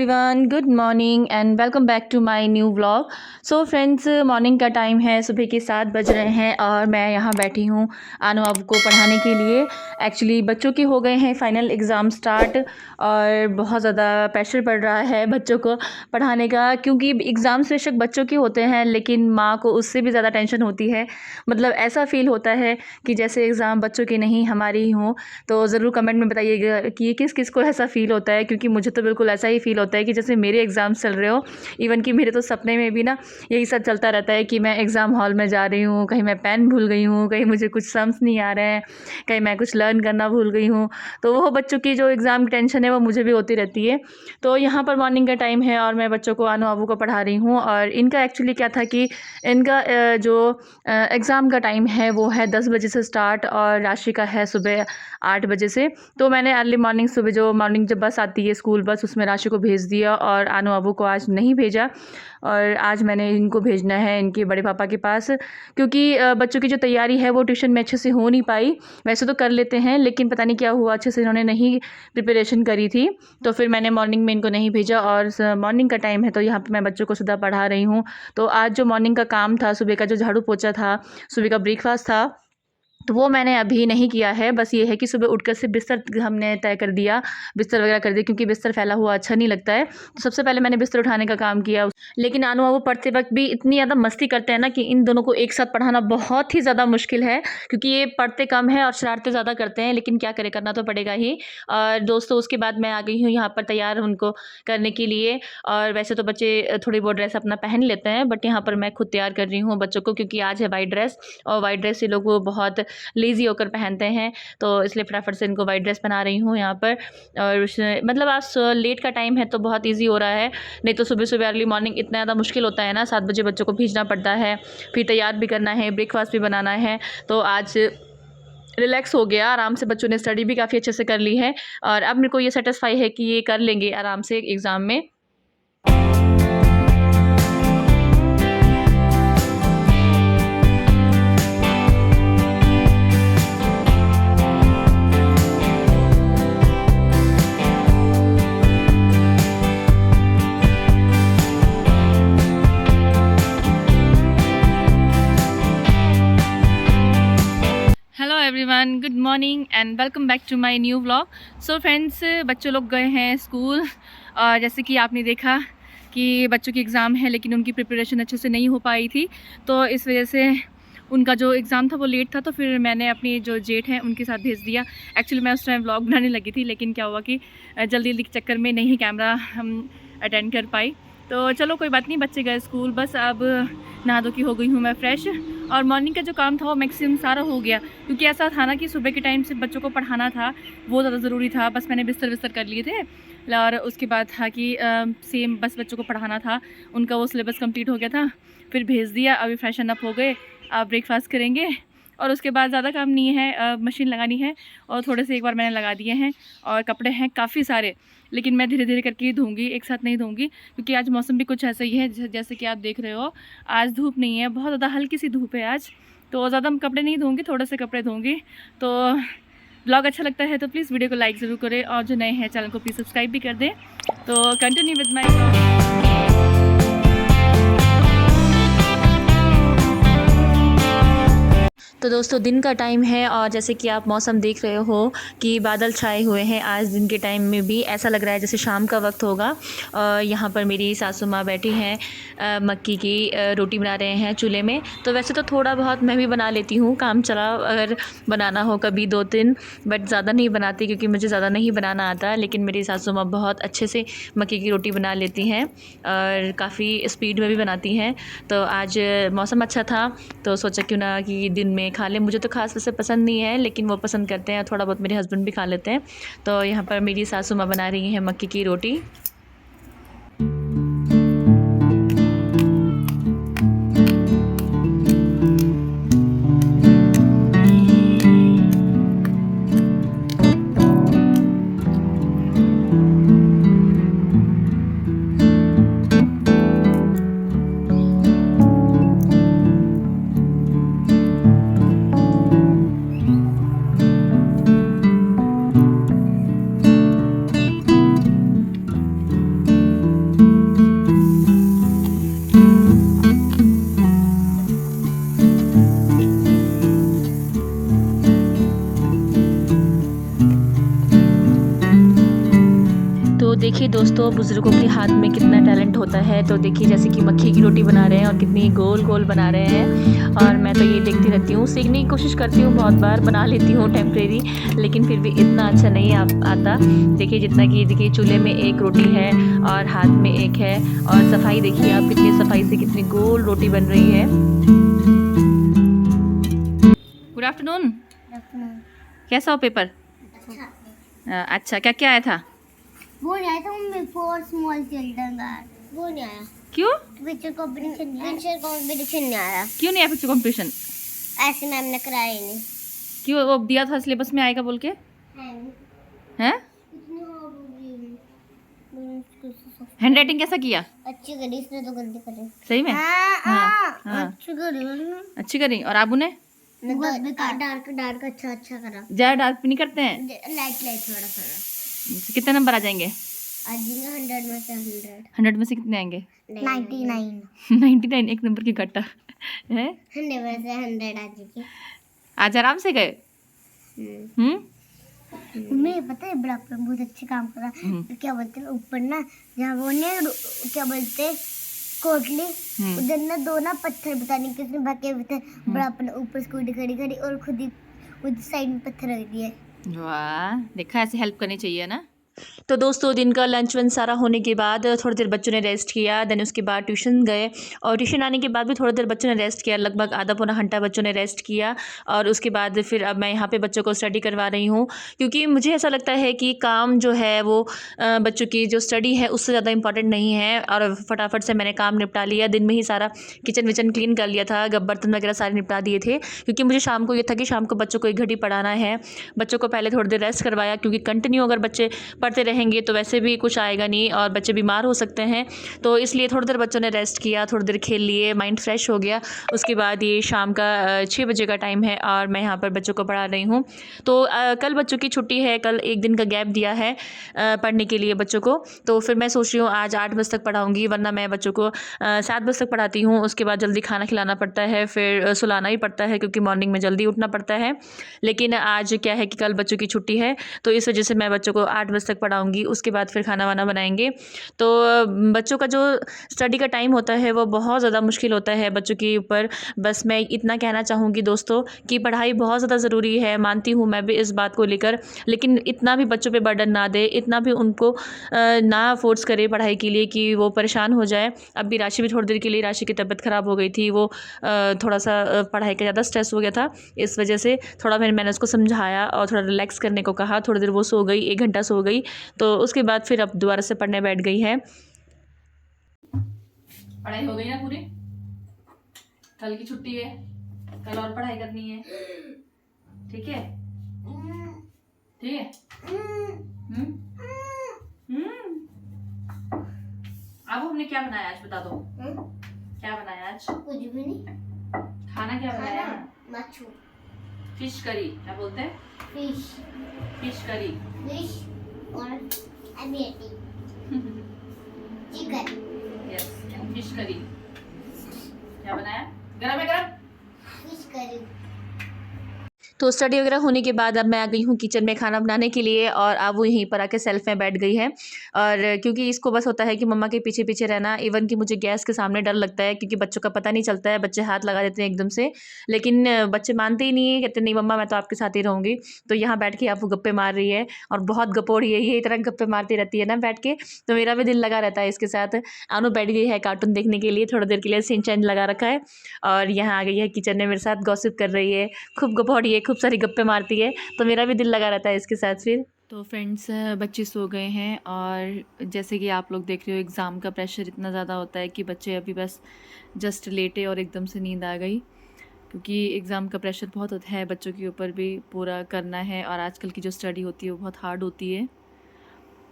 Everyone, good morning and welcome back to my new vlog. So friends, morning का time है, सुबह के 7 बज रहे हैं और मैं यहाँ बैठी हूँ आनो अब को पढ़ाने के लिए। एक्चुअली बच्चों के हो गए हैं फाइनल एग्ज़ाम स्टार्ट और बहुत ज़्यादा प्रेशर पड़ रहा है बच्चों को पढ़ाने का, क्योंकि एग्ज़ाम्स बेशक बच्चों के होते हैं लेकिन माँ को उससे भी ज़्यादा टेंशन होती है। मतलब ऐसा फ़ील होता है कि जैसे एग्ज़ाम बच्चों के नहीं हमारे ही हों। तो ज़रूर कमेंट में बताइएगा कि किस किस को ऐसा फ़ील होता है, क्योंकि मुझे तो बिल्कुल ऐसा ही फ़ील होता है कि जैसे मेरे एग्ज़ाम्स चल रहे हो। इवन कि मेरे तो सपने में भी ना यही सब चलता रहता है कि मैं एग्ज़ाम हॉल में जा रही हूँ, कहीं मैं पेन भूल गई हूँ, कहीं मुझे कुछ सम्स नहीं आ रहे हैं, कहीं मैं कुछ लर्न करना भूल गई हूँ। तो वो बच्चों की जो एग्ज़ाम की टेंशन है वो मुझे भी होती रहती है। तो यहाँ पर मॉर्निंग का टाइम है और मैं बच्चों को आनू आबू को पढ़ा रही हूँ। और इनका एक्चुअली क्या था कि इनका जो एग्ज़ाम का टाइम है वो है 10 बजे से स्टार्ट और राशि का है सुबह 8 बजे से। तो मैंने अर्ली मॉर्निंग सुबह जो मॉर्निंग जब बस आती है स्कूल बस, उसमें राशि को भेज दिया और आनू अबू को आज नहीं भेजा। और आज मैंने इनको भेजना है इनके बड़े पापा के पास, क्योंकि बच्चों की जो तैयारी है वो ट्यूशन में अच्छे से हो नहीं पाई। वैसे तो कर लेते हैं लेकिन पता नहीं क्या हुआ, अच्छे से इन्होंने नहीं प्रिपरेशन करी थी। तो फिर मैंने मॉर्निंग में इनको नहीं भेजा और मॉर्निंग का टाइम है तो यहाँ पे मैं बच्चों को सीधा पढ़ा रही हूँ। तो आज जो मॉर्निंग का काम था, सुबह का जो झाड़ू पोछा था, सुबह का ब्रेकफास्ट था, तो वो मैंने अभी नहीं किया है। बस ये है कि सुबह उठकर सिर्फ बिस्तर हमने तय कर दिया, बिस्तर वगैरह कर दिया, क्योंकि बिस्तर फैला हुआ अच्छा नहीं लगता है। तो सबसे पहले मैंने बिस्तर उठाने का काम किया। लेकिन आनू वो पढ़ते वक्त भी इतनी ज़्यादा मस्ती करते हैं ना कि इन दोनों को एक साथ पढ़ाना बहुत ही ज़्यादा मुश्किल है, क्योंकि ये पढ़ते कम हैं और शरारतें ज़्यादा करते हैं। लेकिन क्या करें, करना तो पड़ेगा ही। और दोस्तों उसके बाद मैं आ गई हूँ यहाँ पर तैयार उनको करने के लिए। और वैसे तो बच्चे थोड़ी बहुत ड्रेस अपना पहन लेते हैं, बट यहाँ पर मैं खुद तैयार कर रही हूँ बच्चों को, क्योंकि आज है वाइट ड्रेस और वाइट ड्रेस ये लोग वो बहुत लेज़ी होकर पहनते हैं। तो इसलिए फटाफट से इनको वाइट ड्रेस पहना रही हूँ यहाँ पर। और मतलब आज लेट का टाइम है तो बहुत ईजी हो रहा है, नहीं तो सुबह सुबह अर्ली मॉर्निंग इतना ज़्यादा मुश्किल होता है ना। 7 बजे बच्चों को भेजना पड़ता है, फिर तैयार भी करना है, ब्रेकफास्ट भी बनाना है। तो आज रिलैक्स हो गया, आराम से बच्चों ने स्टडी भी काफ़ी अच्छे से कर ली है और अब मेरे को ये सेटिस्फाई है कि ये कर लेंगे आराम से एग्ज़ाम में। Hello everyone, good morning and welcome back to my new vlog. So friends, बच्चों लोग गए हैं स्कूल और जैसे कि आपने देखा कि बच्चों की एग्ज़ाम है लेकिन उनकी प्रिपरेशन अच्छे से नहीं हो पाई थी, तो इस वजह से उनका जो एग्ज़ाम था वो लेट था। तो फिर मैंने अपनी जो जेठ हैं उनके साथ भेज दिया। एक्चुअली मैं उस टाइम व्लॉग बनाने लगी थी, लेकिन क्या हुआ कि जल्दी जल्दी के चक्कर में नहीं कैमरा हम अटेंड कर पाई। तो चलो कोई बात नहीं, बच्चे गए स्कूल। बस अब नहा धो की हो गई हूँ मैं फ्रेश और मॉर्निंग का जो काम था वो मैक्सिमम सारा हो गया, क्योंकि ऐसा था ना कि सुबह के टाइम से बच्चों को पढ़ाना था, वो ज़्यादा ज़रूरी था। बस मैंने बिस्तर विस्तर कर लिए थे और उसके बाद था कि सेम बस बच्चों को पढ़ाना था, उनका वो सिलेबस कंप्लीट हो गया था, फिर भेज दिया। अभी फ्रेशन अप हो गए, अब ब्रेकफास्ट करेंगे और उसके बाद ज़्यादा काम नहीं है, मशीन लगानी है और थोड़े से एक बार मैंने लगा दिए हैं और कपड़े हैं काफ़ी सारे, लेकिन मैं धीरे धीरे करके ही धोऊंगी, एक साथ नहीं धोऊंगी, क्योंकि आज मौसम भी कुछ ऐसा ही है जैसे कि आप देख रहे हो। आज धूप नहीं है, बहुत ज़्यादा हल्की सी धूप है आज, तो ज़्यादा कपड़े नहीं धोऊंगी, थोड़े से कपड़े धोऊंगी। तो ब्लॉग अच्छा लगता है तो प्लीज़ वीडियो को लाइक ज़रूर करें और जो नए हैं चैनल को प्लीज़ सब्सक्राइब भी कर दें। तो कंटिन्यू विद माई ब्लॉग। तो दोस्तों दिन का टाइम है और जैसे कि आप मौसम देख रहे हो कि बादल छाए हुए हैं। आज दिन के टाइम में भी ऐसा लग रहा है जैसे शाम का वक्त होगा। यहाँ पर मेरी सासू माँ बैठी हैं, मक्की की रोटी बना रहे हैं चूल्हे में। तो वैसे तो थोड़ा बहुत मैं भी बना लेती हूँ, काम चला अगर बनाना हो कभी 2-3, बट ज़्यादा नहीं बनाती क्योंकि मुझे ज़्यादा नहीं बनाना आता। लेकिन मेरी सासू माँ बहुत अच्छे से मक्की की रोटी बना लेती हैं और काफ़ी स्पीड में भी बनाती हैं। तो आज मौसम अच्छा था तो सोचा क्यों ना कि दिन में खा लें। मुझे तो खास वैसे पसंद नहीं है लेकिन वो पसंद करते हैं, थोड़ा बहुत मेरे हस्बैंड भी खा लेते हैं। तो यहाँ पर मेरी सासू माँ बना रही हैं मक्की की रोटी। देखिए दोस्तों, बुज़ुर्गों के हाथ में कितना टैलेंट होता है। तो देखिए जैसे कि मक्खी की रोटी बना रहे हैं और कितनी गोल गोल बना रहे हैं, और मैं तो ये देखती रहती हूँ, सीखने की कोशिश करती हूँ, बहुत बार बना लेती हूँ टेम्परेरी, लेकिन फिर भी इतना अच्छा नहीं आता। देखिए जितना कि देखिए चूल्हे में एक रोटी है और हाथ में एक है, और सफाई देखिए आप, कितनी सफाई से कितनी गोल रोटी बन रही है। Good afternoon. कैसा हो पेपर? अच्छा, क्या क्या आया था? वो नहीं आया था मम्मी, फॉर स्मॉल चिल्ड्रन का वो नहीं आया। क्यों? पिक्चर कंपटीशन नहीं आया। क्यों नहीं आया पिक्चर कंपटीशन? ऐसे मैम ने कराया ही नहीं। क्यों? वो दिया था सिलेबस में आएगा बोल के? हैं? हैंड राइटिंग कैसा किया? अच्छी करी, इसने तो गलती करी। सही में? हाँ। अच्छी करी। अच्छी करी। और आबू ने? डार्क डार्क अच्छा करा। ज्यादा डार्क भी नहीं करते हैं? लाइट लाइट थोड़ा। कितने नंबर आ जाएंगे? आ जाएंगे 100 में से 100। 100 में से कितने आएंगे? 99। 99, एक नंबर की घटा है। 100 में से 100 आ जाएगी। आज आराम से गए? मैं पता है ब्लॉक में बहुत अच्छे काम करा। क्या बोलते हैं ऊपर ना, जहाँ वो नहीं क्या बोलते कोटली, उधर ना दो ना पत्थर, पता नहीं किसने भागे हुए थे। बड़ा अपने ऊपर स्कूटी खड़ी करी और खुद ही उस साइड में पत्थर रख दिए। वाह, देखा, ऐसे हेल्प करनी चाहिए ना। तो दोस्तों दिन का लंच वंच सारा होने के बाद थोड़ी देर बच्चों ने रेस्ट किया, देन उसके बाद ट्यूशन गए, और ट्यूशन आने के बाद भी थोड़ी देर बच्चों ने रेस्ट किया, लगभग आधा पौना घंटा बच्चों ने रेस्ट किया। और उसके बाद फिर अब मैं यहाँ पे बच्चों को स्टडी करवा रही हूँ, क्योंकि मुझे ऐसा लगता है कि काम जो है वो बच्चों की जो स्टडी है उससे ज़्यादा इंपॉर्टेंट नहीं है। और फटाफट से मैंने काम निपटा लिया, दिन में ही सारा किचन विचन क्लीन कर लिया था, बर्तन वगैरह सारे निपटा दिए थे, क्योंकि मुझे शाम को ये था कि शाम को बच्चों को 1 घंटी पढ़ाना है। बच्चों को पहले थोड़ी देर रेस्ट करवाया, क्योंकि कंटिन्यू अगर बच्चे पढ़ते रहेंगे तो वैसे भी कुछ आएगा नहीं और बच्चे बीमार हो सकते हैं। तो इसलिए थोड़ी देर बच्चों ने रेस्ट किया, थोड़ी देर खेल लिए, माइंड फ्रेश हो गया। उसके बाद ये शाम का 6 बजे का टाइम है और मैं यहाँ पर बच्चों को पढ़ा रही हूँ। तो कल बच्चों की छुट्टी है, कल 1 दिन का गैप दिया है पढ़ने के लिए बच्चों को। तो फिर मैं सोच रही हूँ आज 8 बजे तक पढ़ाऊँगी, वरना मैं बच्चों को 7 बजे तक पढ़ाती हूँ। उसके बाद जल्दी खाना खिलाना पड़ता है, फिर सुलाना ही पड़ता है, क्योंकि मॉर्निंग में जल्दी उठना पड़ता है। लेकिन आज क्या है कि कल बच्चों की छुट्टी है, तो इस वजह से मैं बच्चों को 8 बजे तक पढ़ाऊँगी। उसके बाद फिर खाना वाना बनाएंगे। तो बच्चों का जो स्टडी का टाइम होता है वो बहुत ज़्यादा मुश्किल होता है बच्चों के ऊपर। बस मैं इतना कहना चाहूँगी दोस्तों कि पढ़ाई बहुत ज़्यादा ज़रूरी है, मानती हूँ मैं भी इस बात को लेकर, लेकिन इतना भी बच्चों पे बर्डन ना दे, इतना भी उनको ना फोर्स करे पढ़ाई के लिए कि वो परेशान हो जाए। अब भी राशि भी थोड़ी देर के लिए, राशि की तबीयत ख़राब हो गई थी, वो थोड़ा सा पढ़ाई का ज़्यादा स्ट्रेस हो गया था, इस वजह से थोड़ा मैंने उसको समझाया और थोड़ा रिलैक्स करने को कहा। थोड़ी देर वो सो गई, 1 घंटा सो गई, तो उसके बाद फिर अब दोबारा से पढ़ने बैठ गई है। पढ़ाई हो गई ना पूरी? कल की छुट्टी है, कल और पढ़ाई करनी है, ठीक है? ठीक है। अब हमने क्या बनाया आज, बता दो। क्या बनाया आज? कुछ भी नहीं। खाना क्या बनाया? मच्छू, फिश करी। क्या बोलते हैं? Fish curry. फिश और Amity chicken. Yes, fish curry. क्या बनाया? गरम है, गरम फिश करी। तो स्टडी वगैरह होने के बाद अब मैं आ गई हूँ किचन में खाना बनाने के लिए, और अब वो यहीं पर आके सेल्फ में बैठ गई है। और क्योंकि इसको बस होता है कि मम्मा के पीछे पीछे रहना, इवन कि मुझे गैस के सामने डर लगता है, क्योंकि बच्चों का पता नहीं चलता है, बच्चे हाथ लगा देते हैं एकदम से। लेकिन बच्चे मानते ही नहीं है, कहते नहीं मम्मा मैं तो आपके साथ ही रहूँगी। तो यहाँ बैठ के आप वो गप्पे मार रही है, और बहुत गपोड़ी है ये, इतना गप्पे मारती रहती है ना बैठ के, तो मेरा भी दिल लगा रहता है इसके साथ। आनू बैठ गई है कार्टून देखने के लिए, थोड़ी देर के लिए सिंचैन लगा रखा है, और यहाँ आ गई है किचन में मेरे साथ गॉसिप कर रही है, खूब गपोड़ी है, खूब सारी गप्पे मारती है, तो मेरा भी दिल लगा रहता है इसके साथ फिर। तो फ्रेंड्स, बच्चे सो गए हैं, और जैसे कि आप लोग देख रहे हो एग्ज़ाम का प्रेशर इतना ज़्यादा होता है कि बच्चे अभी बस जस्ट लेटे और एकदम से नींद आ गई, क्योंकि एग्ज़ाम का प्रेशर बहुत होता है बच्चों के ऊपर भी, पूरा करना है, और आजकल की जो स्टडी होती है वो बहुत हार्ड होती है।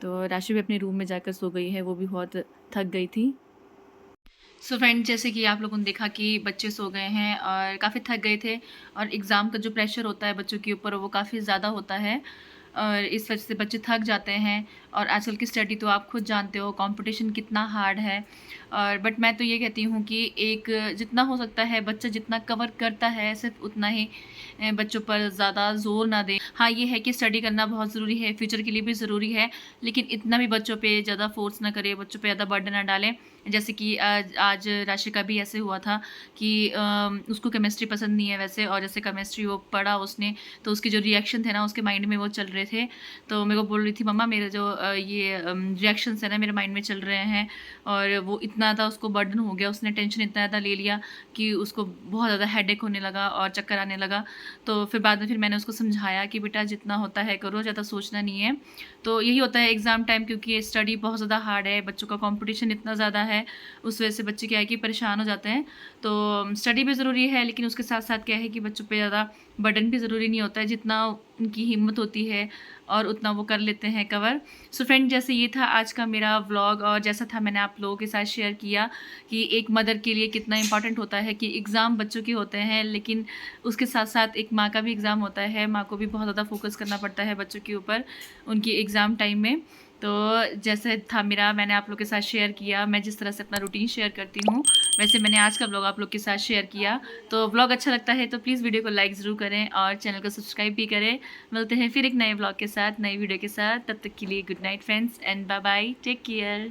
तो राशि भी अपने रूम में जाकर सो गई है, वो भी बहुत थक गई थी। सो फ्रेंड, जैसे कि आप लोगों ने देखा कि बच्चे सो गए हैं और काफ़ी थक गए थे, और एग्ज़ाम का जो प्रेशर होता है बच्चों के ऊपर वो काफ़ी ज़्यादा होता है, और इस वजह से बच्चे थक जाते हैं और आजकल की स्टडी तो आप खुद जानते हो, कंपटीशन कितना हार्ड है। और बट मैं तो ये कहती हूँ कि एक जितना हो सकता है बच्चा जितना कवर करता है सिर्फ उतना ही बच्चों पर ज़्यादा ज़ोर ना दें। हाँ, ये है कि स्टडी करना बहुत ज़रूरी है, फ्यूचर के लिए भी ज़रूरी है, लेकिन इतना भी बच्चों पे ज़्यादा फोर्स ना करें, बच्चों पे ज़्यादा बर्डन ना डालें। जैसे कि आज राशि का भी ऐसे हुआ था कि उसको केमिस्ट्री पसंद नहीं है वैसे, और जैसे केमिस्ट्री वो पढ़ा उसने, तो उसके जो रिएक्शन थे ना उसके माइंड में वो चल रहे थे। तो मेरे को बोल रही थी, मम्मा मेरे जो ये रिएक्शंस है ना मेरे माइंड में चल रहे हैं। और वो इतना ज़्यादा उसको बर्डन हो गया, उसने टेंशन इतना ज़्यादा ले लिया कि उसको बहुत ज़्यादा हेडेक होने लगा और चक्कर आने लगा। तो फिर बाद में फिर मैंने उसको समझाया कि बेटा जितना होता है करो, ज़्यादा सोचना नहीं है। तो यही होता है एग्ज़ाम टाइम, क्योंकि ये स्टडी बहुत ज़्यादा हार्ड है, बच्चों का कंपटीशन इतना ज़्यादा है, उस वजह से बच्चे क्या है कि परेशान हो जाते हैं। तो स्टडी भी ज़रूरी है, लेकिन उसके साथ साथ क्या है कि बच्चों पे ज़्यादा बर्डन भी ज़रूरी नहीं होता है, जितना उनकी हिम्मत होती है और उतना वो कर लेते हैं कवर। सो फ्रेंड, जैसे ये था आज का मेरा व्लॉग, और जैसा था मैंने आप लोगों के साथ शेयर किया कि एक मदर के लिए कितना इंपॉर्टेंट होता है कि एग्ज़ाम बच्चों के होते हैं, लेकिन उसके साथ साथ एक माँ का भी एग्ज़ाम होता है। माँ को भी बहुत ज़्यादा फोकस करना पड़ता है बच्चों के ऊपर उनकी एग्ज़ाम टाइम में। तो जैसे था मेरा, मैंने आप लोग के साथ शेयर किया। मैं जिस तरह से अपना रूटीन शेयर करती हूँ, वैसे मैंने आज का व्लॉग आप लोग के साथ शेयर किया। तो व्लॉग अच्छा लगता है तो प्लीज़ वीडियो को लाइक ज़रूर करें और चैनल को सब्सक्राइब भी करें। मिलते हैं फिर एक नए व्लॉग के साथ, नई वीडियो के साथ। तब तक के लिए good night friends, and bye bye, take care.